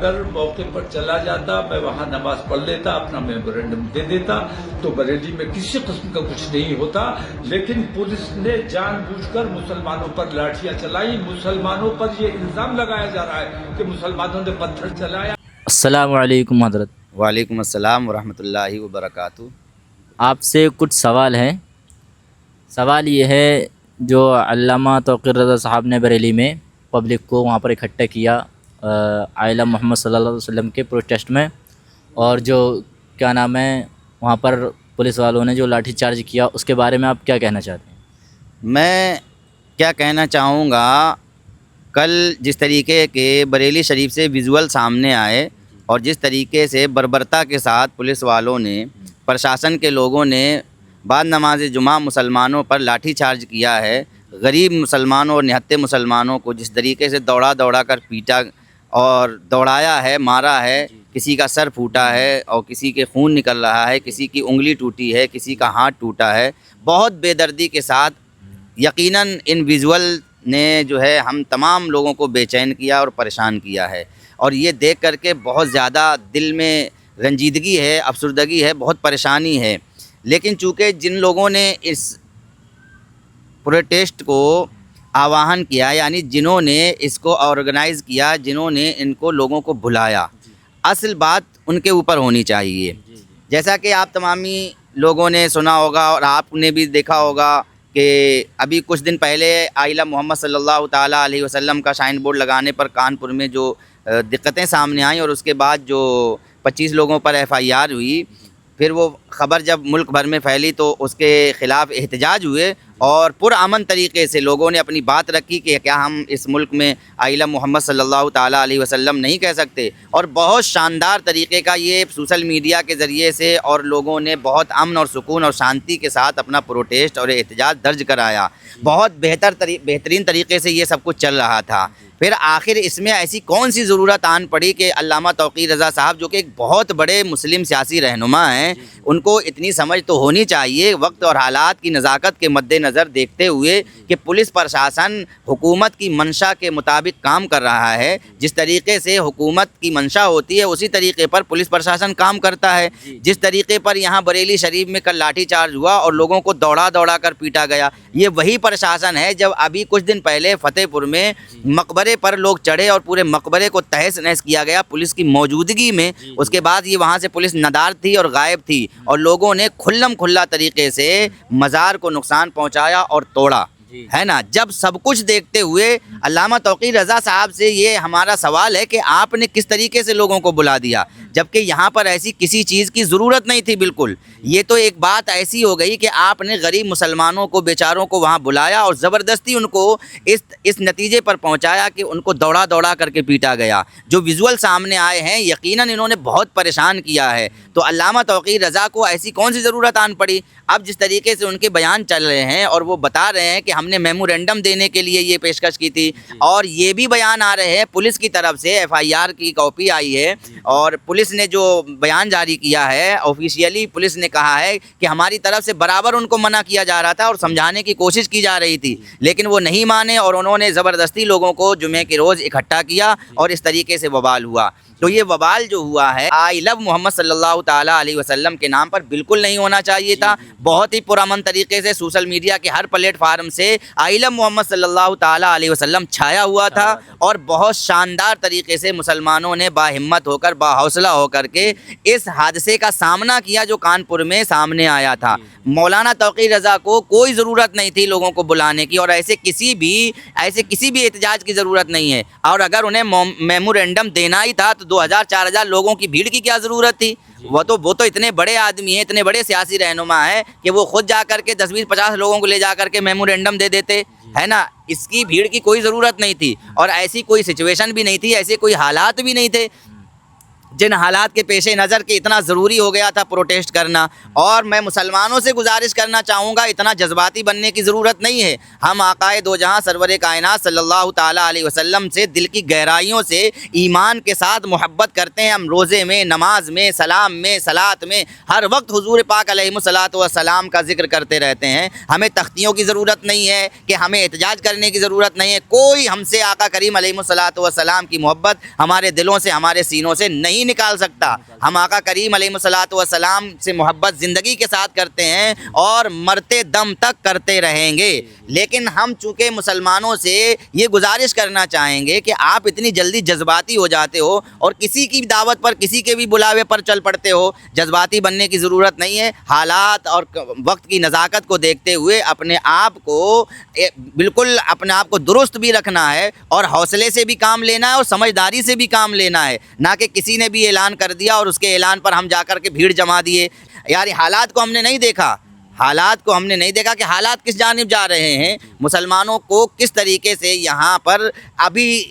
अगर मौके पर चला जाता, मैं वहां नमाज पढ़ लेता, अपना मेमोरेंडम दे देता, तो बरेली में किसी किस्म का कुछ नहीं होता। लेकिन पुलिस ने जानबूझकर मुसलमानों पर लाठियां चलाई। मुसलमानों पर ये इल्जाम लगाया जा रहा है कि मुसलमानों ने पत्थर चलाया। अस्सलाम वालेकुम हज़रत। वालेकुम अस्सलाम वरहमतुल्लाहि वबरकातुहू। आपसे कुछ सवाल हैं। सवाल ये है, जो अल्लामा तौक़ीर रज़ा साहब ने बरेली में पब्लिक को वहाँ पर इकट्ठा किया आइला मोहम्मद सल्लल्लाहु अलैहि वसल्लम के प्रोटेस्ट में, और जो क्या नाम है वहाँ पर पुलिस वालों ने जो लाठी चार्ज किया, उसके बारे में आप क्या कहना चाहते हैं? मैं क्या कहना चाहूँगा, कल जिस तरीके के बरेली शरीफ से विजुअल सामने आए और जिस तरीके से बर्बरता के साथ पुलिस वालों ने, प्रशासन के लोगों ने बाद नमाज जुमा मुसलमानों पर लाठी चार्ज किया है, गरीब मुसलमानों और निहत्ते मुसलमानों को जिस तरीके से दौड़ा दौड़ा कर पीटा और दौड़ाया है, मारा है, किसी का सर फूटा है और किसी के खून निकल रहा है, किसी की उंगली टूटी है, किसी का हाथ टूटा है, बहुत बेदर्दी के साथ। यकीनन इन विजुअल ने जो है हम तमाम लोगों को बेचैन किया और परेशान किया है, और ये देख करके बहुत ज़्यादा दिल में रंजीदगी है, अफसरदगी है, बहुत परेशानी है। लेकिन चूँकि जिन लोगों ने इस प्रोटेस्ट को आह्वान किया, यानी जिन्होंने इसको ऑर्गेनाइज़ किया, जिन्होंने इनको लोगों को बुलाया, असल बात उनके ऊपर होनी चाहिए। जैसा कि आप तमामी लोगों ने सुना होगा और आपने भी देखा होगा कि अभी कुछ दिन पहले आइला मोहम्मद सल्लल्लाहु ताला अलैहि वसल्लम का साइन बोर्ड लगाने पर कानपुर में जो दिक्कतें सामने आईं, और उसके बाद जो 25 लोगों पर FIR हुई, फिर वो ख़बर जब मुल्क भर में फैली तो उसके ख़िलाफ़ एहतजाज हुए और पुरअमन तरीक़े से लोगों ने अपनी बात रखी कि क्या हम इस मुल्क में आइला मोहम्मद सल्लल्लाहु ताला अलैहि वसल्लम नहीं कह सकते। और बहुत शानदार तरीक़े का ये सोशल मीडिया के ज़रिए से और लोगों ने बहुत अमन और सुकून और शांति के साथ अपना प्रोटेस्ट और एहतजाज दर्ज कराया। बहुत बेहतरीन तरीक़े से ये सब कुछ चल रहा था। फिर आखिर इसमें ऐसी कौन सी ज़रूरत आन पड़ी कि अल्लामा तौक़ीर रज़ा साहब, जो कि एक बहुत बड़े मुस्लिम सियासी रहनुमा हैं, उनको इतनी समझ तो होनी चाहिए वक्त और हालात की नज़ाकत के मद्देनज़र देखते हुए कि पुलिस प्रशासन हुकूमत की मंशा के मुताबिक काम कर रहा है। जिस तरीके से हुकूमत की मंशा होती है उसी तरीके पर पुलिस प्रशासन काम करता है। जिस तरीके पर यहाँ बरेली शरीफ में कल लाठी चार्ज हुआ और लोगों को दौड़ा दौड़ा कर पीटा गया, ये वही प्रशासन है जब अभी कुछ दिन पहले फतेहपुर में मकबरे पर लोग चढ़े और पूरे मकबरे को तहस नहस किया गया पुलिस की मौजूदगी में। उसके बाद ये वहाँ से पुलिस नदार थी और गायब थी, और लोगों ने खुल्लम खुल्ला तरीके से मज़ार को नुकसान पहुँचाया और तोड़ा, है ना। जब सब कुछ देखते हुए अल्लामा तौक़ीर रज़ा साहब से ये हमारा सवाल है कि आपने किस तरीके से लोगों को बुला दिया, जबकि यहाँ पर ऐसी किसी चीज़ की ज़रूरत नहीं थी बिल्कुल। ये तो एक बात ऐसी हो गई कि आपने गरीब मुसलमानों को, बेचारों को वहाँ बुलाया और ज़बरदस्ती उनको इस नतीजे पर पहुँचाया कि उनको दौड़ा दौड़ा करके पीटा गया। जो विजुअल सामने आए हैं, यकीनन इन्होंने बहुत परेशान किया है। तो अल्लामा तौक़ीर रज़ा को ऐसी कौन सी ज़रूरत आन पड़ी? अब जिस तरीके से उनके बयान चल रहे हैं और वो बता रहे हैं कि हमने मेमोरेंडम देने के लिए ये पेशकश की थी, और ये भी बयान आ रहे हैं पुलिस की तरफ से, FIR की कॉपी आई है और पुलिस ने जो बयान जारी किया है ऑफिशियली, पुलिस ने कहा है कि हमारी तरफ से बराबर उनको मना किया जा रहा था और समझाने की कोशिश की जा रही थी, लेकिन वो नहीं माने और उन्होंने ज़बरदस्ती लोगों को जुमे के रोज़ इकट्ठा किया और इस तरीके से वबाल हुआ। तो ये वबाल जो हुआ है आई लव मोहम्मद सल्लल्लाहु ताला अलैहि वसल्लम के नाम पर बिल्कुल नहीं होना चाहिए था। बहुत ही पुरअमन तरीके से सोशल मीडिया के हर प्लेटफार्म से आई लव मोहम्मद सल्लल्लाहु ताला अलैहि वसल्लम छाया हुआ था, और बहुत शानदार तरीके से मुसलमानों ने बाहिम्मत होकर, बाहौसला होकर के इस हादसे का सामना किया जो कानपुर में सामने आया था। मौलाना तौक़ीर रज़ा को कोई ज़रूरत नहीं थी लोगों को बुलाने की, और ऐसे किसी भी एहतजाज की ज़रूरत नहीं है। और अगर उन्हें मेमोरेंडम देना ही था तो 2000-4000 लोगों की भीड़ की क्या ज़रूरत थी? वो तो इतने बड़े आदमी हैं, इतने बड़े सियासी रहनुमा हैं कि वो खुद जा कर के 10-20-50 लोगों को ले जा कर के मेमोरेंडम दे देते, है ना। इसकी भीड़ की कोई ज़रूरत नहीं थी और ऐसी कोई सिचुएशन भी नहीं थी, ऐसे कोई हालात भी नहीं थे। جن حالات کے پیش نظر کہ اتنا ضروری ہو گیا تھا پروٹیسٹ کرنا. اور میں مسلمانوں سے گزارش کرنا چاہوں گا اتنا جذباتی بننے کی ضرورت نہیں ہے. ہم آقائے دو جہاں سرور کائنات صلی اللہ تعالیٰ علیہ وسلم سے دل کی گہرائیوں سے ایمان کے ساتھ محبت کرتے ہیں. ہم روزے میں، نماز میں، سلام میں، صلات میں ہر وقت حضور پاک علیہ الصلوۃ والسلام کا ذکر کرتے رہتے ہیں. ہمیں تختیوں کی ضرورت نہیں ہے کہ ہمیں احتجاج کرنے کی ضرورت نہیں ہے. کوئی ہم سے آقا کریم علیہ الصلوۃ والسلام کی محبت ہمارے دلوں سے، ہمارے سینوں سے نہیں نکال سکتا. ہم آقا کریم علیہ الصلوۃ والسلام سے محبت زندگی کے ساتھ کرتے ہیں اور مرتے دم تک کرتے رہیں گے. لیکن ہم چونکہ مسلمانوں سے یہ گزارش کرنا چاہیں گے کہ آپ اتنی جلدی جذباتی ہو جاتے ہو اور کسی کی دعوت پر، کسی کے بھی بلاوے پر چل پڑتے ہو. جذباتی بننے کی ضرورت نہیں ہے. حالات اور وقت کی نزاکت کو دیکھتے ہوئے اپنے آپ کو بالکل اپنے آپ کو درست بھی رکھنا ہے اور حوصلے سے بھی کام لینا ہے اور سمجھداری سے بھی کام لینا ہے. نہ کہ کسی نے بھی اعلان کر دیا اور اس کے اعلان پر ہم جا کر کے بھیڑ جما دیے. یار حالات کو ہم نے نہیں دیکھا، حالات کو ہم نے نہیں دیکھا کہ حالات کس جانب جا رہے ہیں. مسلمانوں کو کس طریقے سے یہاں پر ابھی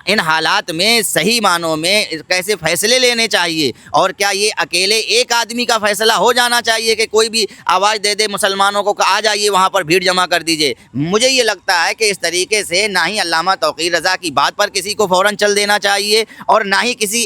ان حالات میں صحیح معنوں میں کیسے فیصلے لینے چاہیے. اور کیا یہ اکیلے ایک آدمی کا فیصلہ ہو جانا چاہیے کہ کوئی بھی آواز دے دے مسلمانوں کو کہ آ جائیے وہاں پر بھیڑ جمع کر دیجئے؟ مجھے یہ لگتا ہے کہ اس طریقے سے نہ ہی علامہ توقیر رضا کی بات پر کسی کو فوراً چل دینا چاہیے اور نہ ہی کسی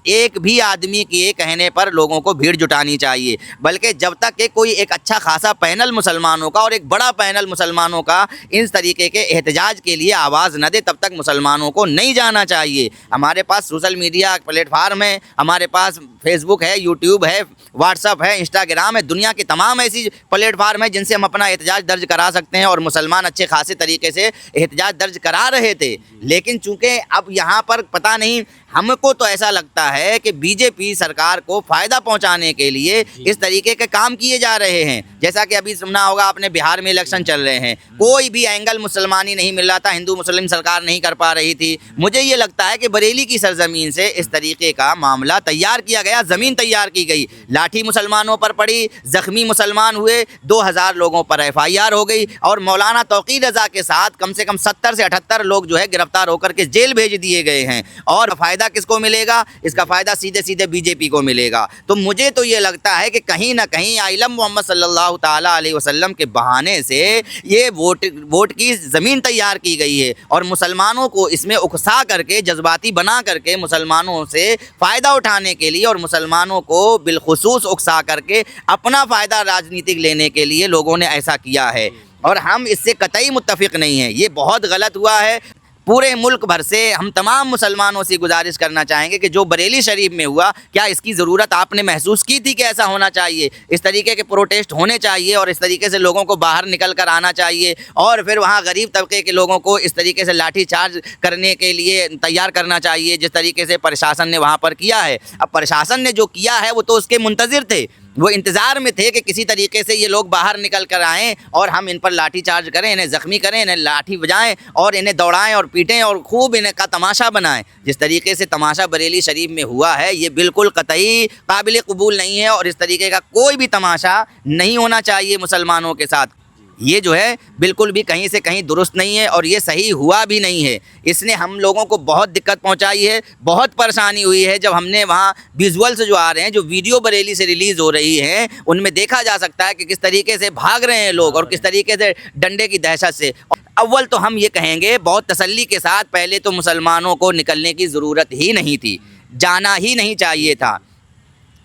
ایک بھی آدمی کے کہنے پر لوگوں کو بھیڑ جٹانی چاہیے. بلکہ جب تک کہ کوئی ایک اچھا خاصا پینل مسلمانوں کا اور ایک بڑا پینل مسلمانوں کا اس طریقے کے احتجاج کے لیے آواز نہ دے تب تک مسلمانوں کو نہیں جانا چاہیے. ہمارے پاس سوشل میڈیا پلیٹ فارم ہے، ہمارے پاس فیس بک ہے، یوٹیوب ہے، واٹس ایپ ہے، انسٹاگرام ہے. دنیا کے تمام ایسی پلیٹ فارم ہے جن سے ہم اپنا احتجاج درج کرا سکتے ہیں اور مسلمان اچھے خاصے طریقے سے احتجاج درج کرا رہے تھے. لیکن چونکہ اب یہاں پر پتہ نہیں، ہم کو تو ایسا لگتا ہے کہ بی جے پی سرکار کو فائدہ پہنچانے کے لیے اس طریقے کے کام کیے جا رہے ہیں. جیسا کہ ابھی سنا ہوگا آپ نے، بہار میں الیکشن چل رہے ہیں، کوئی بھی اینگل مسلمانی نہیں مل رہا تھا، ہندو مسلم سرکار نہیں کر پا رہی تھی. مجھے یہ لگتا ہے کہ بریلی کی سرزمین سے اس طریقے کا معاملہ تیار کیا گیا، زمین تیار کی گئی، لاٹھی مسلمانوں پر پڑی، زخمی مسلمان ہوئے، 2000 لوگوں پر FIR ہو گئی اور مولانا توقیر رضا کے ساتھ کم سے کم 70 سے 78 لوگ جو ہے گرفتار ہو کر کے جیل بھیج دیے گئے ہیں. اور فائدہ کس کو ملے گا؟ اس کا فائدہ سیدھے بی جے پی کو ملے گا. تو مجھے تو یہ لگتا ہے کہ کہیں نہ کہیں عالم محمد صلی اللہ تعالیٰ علیہ وسلم کے بہانے سے یہ ووٹ کی زمین تیار کی گئی ہے اور مسلمانوں کو اس میں اکسا کر کے، جذباتی بنا کر کے مسلمانوں سے فائدہ اٹھانے کے لیے اور مسلمانوں کو بالخصوص اکسا کر کے اپنا فائدہ راجنیتک لینے کے لیے لوگوں نے ایسا کیا ہے. اور ہم اس سے قطعی متفق نہیں ہیں. یہ بہت غلط ہوا ہے. پورے ملک بھر سے ہم تمام مسلمانوں سے گزارش کرنا چاہیں گے کہ جو بریلی شریف میں ہوا، کیا اس کی ضرورت آپ نے محسوس کی تھی کہ ایسا ہونا چاہیے؟ اس طریقے کے پروٹیسٹ ہونے چاہیے اور اس طریقے سے لوگوں کو باہر نکل کر آنا چاہیے اور پھر وہاں غریب طبقے کے لوگوں کو اس طریقے سے لاٹھی چارج کرنے کے لیے تیار کرنا چاہیے جس طریقے سے پرشاسن نے وہاں پر کیا ہے. اب پرشاسن نے جو کیا ہے وہ تو اس کے منتظر تھے، وہ انتظار میں تھے کہ کسی طریقے سے یہ لوگ باہر نکل کر آئیں اور ہم ان پر لاٹھی چارج کریں، انہیں زخمی کریں، انہیں لاٹھی بجائیں اور انہیں دوڑائیں اور پیٹیں اور خوب انہیں کا تماشا بنائیں. جس طریقے سے تماشا بریلی شریف میں ہوا ہے یہ بالکل قطعی قابل قبول نہیں ہے اور اس طریقے کا کوئی بھی تماشا نہیں ہونا چاہیے مسلمانوں کے ساتھ. یہ جو ہے بالکل بھی کہیں سے کہیں درست نہیں ہے اور یہ صحیح ہوا بھی نہیں ہے. اس نے ہم لوگوں کو بہت دقت پہنچائی ہے، بہت پریشانی ہوئی ہے. جب ہم نے وہاں ویژولز جو آ رہے ہیں، جو ویڈیو بریلی سے ریلیز ہو رہی ہیں، ان میں دیکھا جا سکتا ہے کہ کس طریقے سے بھاگ رہے ہیں لوگ اور کس طریقے سے ڈنڈے کی دہشت سے. اول تو ہم یہ کہیں گے بہت تسلی کے ساتھ، پہلے تو مسلمانوں کو نکلنے کی ضرورت ہی نہیں تھی، جانا ہی نہیں چاہیے تھا،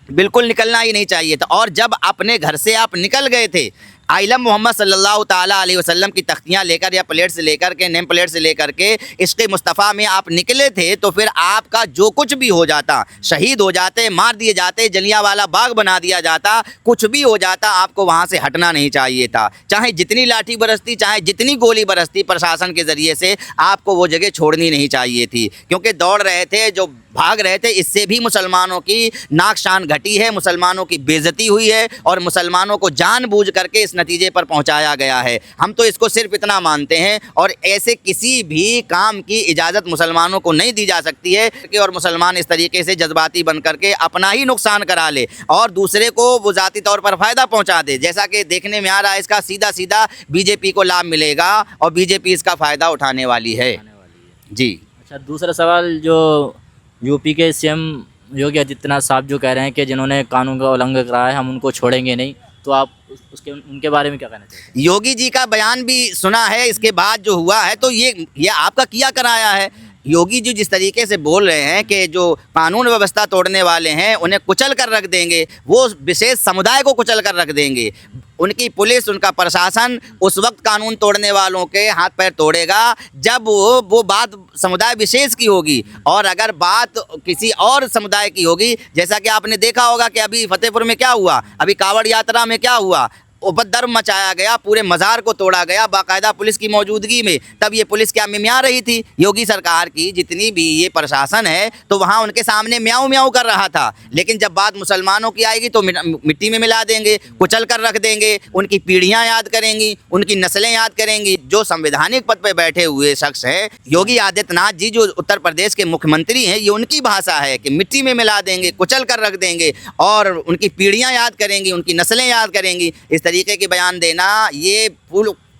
بالکل نکلنا ہی نہیں چاہیے تھا. اور جب اپنے گھر سے آپ نکل گئے تھے، عالم محمد صلی اللہ تعالیٰ علیہ وسلم کی تختیاں لے کر یا پلیٹ سے لے کر کے، نیم پلیٹ سے لے کر کے عشق مصطفیٰ میں آپ نکلے تھے، تو پھر آپ کا جو کچھ بھی ہو جاتا، شہید ہو جاتے، مار دیے جاتے، جلیانوالہ باغ بنا دیا جاتا، کچھ بھی ہو جاتا، آپ کو وہاں سے ہٹنا نہیں چاہیے تھا. چاہے جتنی لاٹھی برستی، چاہے جتنی گولی برستی پرشاسن کے ذریعے سے، آپ کو وہ جگہ چھوڑنی نہیں چاہیے تھی. کیونکہ دوڑ رہے تھے، جو بھاگ رہے تھے، اس سے بھی مسلمانوں کی ناک شان گھٹی ہے، مسلمانوں کی بے عزتی ہوئی ہے اور مسلمانوں کو جان بوجھ کر کے اس نتیجے پر پہنچایا گیا ہے. ہم تو اس کو صرف اتنا مانتے ہیں اور ایسے کسی بھی کام کی اجازت مسلمانوں کو نہیں دی جا سکتی ہے کہ اور مسلمان اس طریقے سے جذباتی بن کر کے اپنا ہی نقصان کرا لے اور دوسرے کو وہ ذاتی طور پر فائدہ پہنچا دے. جیسا کہ دیکھنے میں آ رہا ہے، اس کا سیدھا بی جے پی کو لابھ ملے گا اور بی جے پی اس کا فائدہ اٹھانے والی ہے. جی اچھا، دوسرا سوال، جو یو پی کے سی ایم योगी आदित्यनाथ साहब जो कह रहे हैं कि जिन्होंने कानून का उल्लंघन करा है हम उनको छोड़ेंगे नहीं, तो आप उनके बारे में क्या कहना चाहते हैं? योगी जी का बयान भी सुना है, इसके बाद जो हुआ है तो ये आपका किया कराया है। योगी जी जिस तरीके से बोल रहे हैं कि जो कानून व्यवस्था तोड़ने वाले हैं उन्हें कुचल कर रख देंगे, वो विशेष समुदाय को कुचल कर रख देंगे। उनकी पुलिस, उनका प्रशासन उस वक्त कानून तोड़ने वालों के हाथ पैर तोड़ेगा जब वो बात समुदाय विशेष की होगी, और अगर बात किसी और समुदाय की होगी, जैसा कि आपने देखा होगा कि अभी फतेहपुर में क्या हुआ, अभी कांवड़ यात्रा में क्या हुआ, उपद्रव मचाया गया, पूरे मज़ार को तोड़ा गया बाकायदा पुलिस की मौजूदगी में। तब ये पुलिस क्या मिमिया रही थी? योगी सरकार की जितनी भी ये प्रशासन है तो वहाँ उनके सामने म्याऊं म्याऊं कर रहा था, लेकिन जब बात मुसलमानों की आएगी तो मिट्टी में मिला देंगे, कुचल कर रख देंगे, उनकी पीढ़ियाँ याद करेंगी, उनकी नस्लें याद करेंगी। जो संवैधानिक पद पर बैठे हुए शख्स हैं योगी आदित्यनाथ जी, जो उत्तर प्रदेश के मुख्यमंत्री हैं, ये उनकी भाषा है कि मिट्टी में मिला देंगे, कुचल कर रख देंगे और उनकी पीढ़ियाँ याद करेंगी, उनकी नस्लें याद करेंगी। इस तरीके के बयान देना ये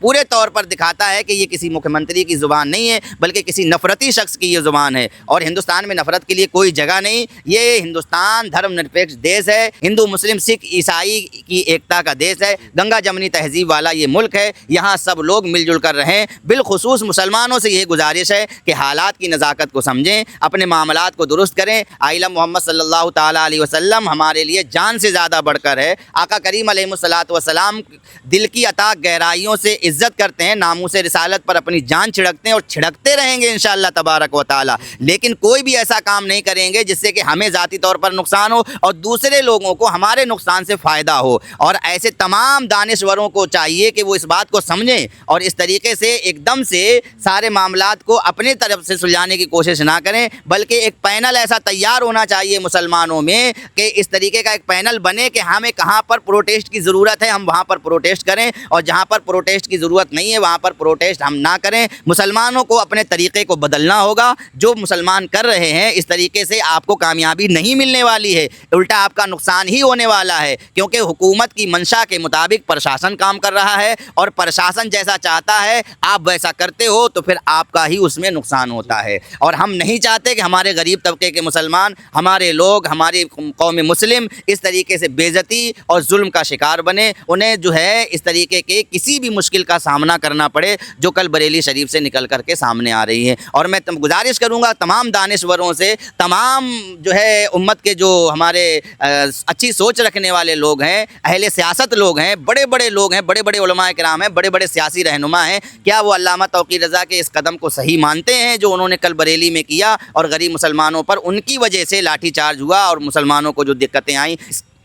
पूरे तौर पर दिखाता है कि ये किसी मुख्यमंत्री की ज़ुबान नहीं है, बल्कि किसी नफरती शख्स की ये ज़ुबान है। और हिंदुस्तान में नफरत के लिए कोई जगह नहीं। ये हिंदुस्तान धर्मनिरपेक्ष देश है, हिंदू मुस्लिम सिख ईसाई की एकता का देश है, गंगा जमनी तहजीब वाला ये मुल्क है। यहाँ सब लोग मिलजुल कर रहें। बिलखुसूस मुसलमानों से ये गुजारिश है कि हालात की नज़ाकत को समझें, अपने मामलात को दुरुस्त करें। आइला मोहम्मद सल्लल्लाहु ताला अलैहि वसल्लम हमारे लिए जान से ज़्यादा बढ़कर है। आका करीम अलैहिस्सलातु वस्सलाम दिल की अता गहराइयों से इज्जत करते हैं, नामूस रिसालत पर अपनी जान छिड़कते हैं और छिड़कते रहेंगे इंशाअल्लाह तबारक व ताला। लेकिन कोई भी ऐसा काम नहीं करेंगे जिससे कि हमें ज़ाती तौर पर नुकसान हो और दूसरे लोगों को हमारे नुकसान से फ़ायदा हो। और ऐसे तमाम दानिश्वरों को चाहिए कि वो इस बात को समझें और इस तरीके से एकदम से सारे मामलात को अपने तरफ से सुलझाने की कोशिश ना करें, बल्कि एक पैनल ऐसा तैयार होना चाहिए मुसलमानों में कि इस तरीके का एक पैनल बने कि हमें कहाँ पर प्रोटेस्ट की ज़रूरत है हम वहाँ पर प्रोटेस्ट करें, और जहाँ पर प्रोटेस्ट की ज़रूरत नहीं है वहाँ पर प्रोटेस्ट हम ना करें। मुसलमानों को अपने तरीक़े को बदलना होगा। जो मुसलमान कर रहे हैं इस तरीके से आपको कामयाबी नहीं मिलने वाली है, उल्टा आपका नुकसान ही होने वाला है, क्योंकि हुकूमत की मंशा के मुताबिक प्रशासन काम कर रहा है और प्रशासन जैसा चाहता है आप वैसा करते हो तो फिर आपका ही उसमें नुकसान होता है। और हम नहीं चाहते कि हमारे गरीब तबके के मुसलमान, हमारे लोग, हमारी कौम मुस्लिम इस तरीके से बेइज्जती और जुल्म का शिकार बने। उन्हें जो है इस तरीके के किसी भी मुश्किल का सामना करना पड़े जो कल बरेली शरीफ से निकल करके सामने आ रही है। और मैं गुजारिश करूंगा तमाम दानिश्वरों से, तमाम जो है उम्मत के जो हमारे अच्छी सोच रखने वाले लोग हैं, अहले सियासत लोग हैं, बड़े बड़े लोग हैं, बड़े बड़े उलमाए किराम हैं, बड़े बड़े सियासी रहनुमा हैं, क्या वो अल्लामा तौक़ीर रज़ा के इस कदम को सही मानते हैं जो उन्होंने कल बरेली में किया और गरीब मुसलमानों पर उनकी वजह से लाठीचार्ज हुआ और मुसलमानों को जो दिक्कतें आई?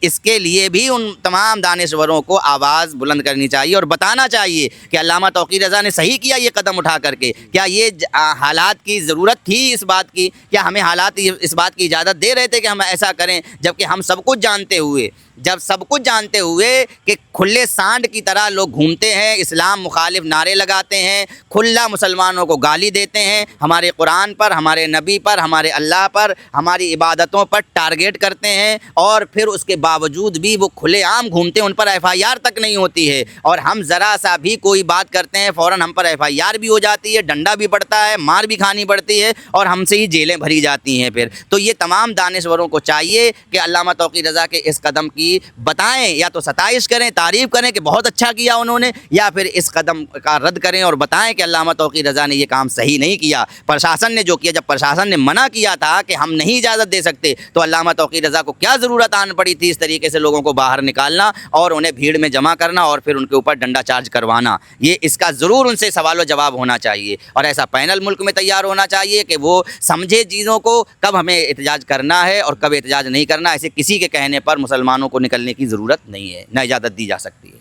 इसके लिए भी उन तमाम दानिश्वरों को आवाज़ बुलंद करनी चाहिए और बताना चाहिए कि अल्लामा तौक़ीर रज़ा ने सही किया ये कदम उठा करके। क्या ये हालात की ज़रूरत थी इस बात की? क्या हमें हालात इस बात की इजाज़त दे रहे थे कि हम ऐसा करें? जबकि हम सब कुछ जानते हुए, जब सब कुछ जानते हुए कि खुले सांड की तरह लोग घूमते हैं, इस्लाम मुखालिफ नारे लगाते हैं, खुला मुसलमानों को गाली देते हैं, हमारे कुरान पर, हमारे नबी पर, हमारे अल्लाह पर, हमारी इबादतों पर टारगेट करते हैं, और फिर उसके बावजूद भी वो खुलेआम घूमते हैं, उन पर FIR तक नहीं होती है। और हम ज़रा सा भी कोई बात करते हैं फ़ौरन हम पर FIR भी हो जाती है, डंडा भी पड़ता है, मार भी खानी पड़ती है और हमसे ही जेलें भरी जाती हैं फिर। तो ये तमाम दानिश्वरों को चाहिए कि अल्लामा तौक़ीर रज़ा के इस कदम की बताएं, या तो सताइश करें, तारीफ़ करें कि बहुत अच्छा किया उन्होंने, या फिर इस कदम का रद्द करें और बताएं कि अल्लामा तौक़ीर रज़ा ने ये काम सही नहीं किया। प्रशासन ने जो किया, जब प्रशासन ने मना किया था कि हम नहीं इजाज़त दे सकते, तो अल्लामा तौक़ीर रज़ा को क्या ज़रूरत आन पड़ी थी इस तरीके से लोगों को बाहर निकालना और उन्हें भीड़ में जमा करना और फिर उनके ऊपर डंडा चार्ज करवाना? ये इसका ज़रूर उनसे सवाल जवाब होना चाहिए और ऐसा पैनल मुल्क में तैयार होना चाहिए कि वो समझे चीज़ों को, कब हमें एहतजाज करना है और कब एहतजाज नहीं करना। ऐसे किसी के कहने पर मुसलमानों को निकलने की ज़रूरत नहीं है, न इजाज़त दी जा सकती है।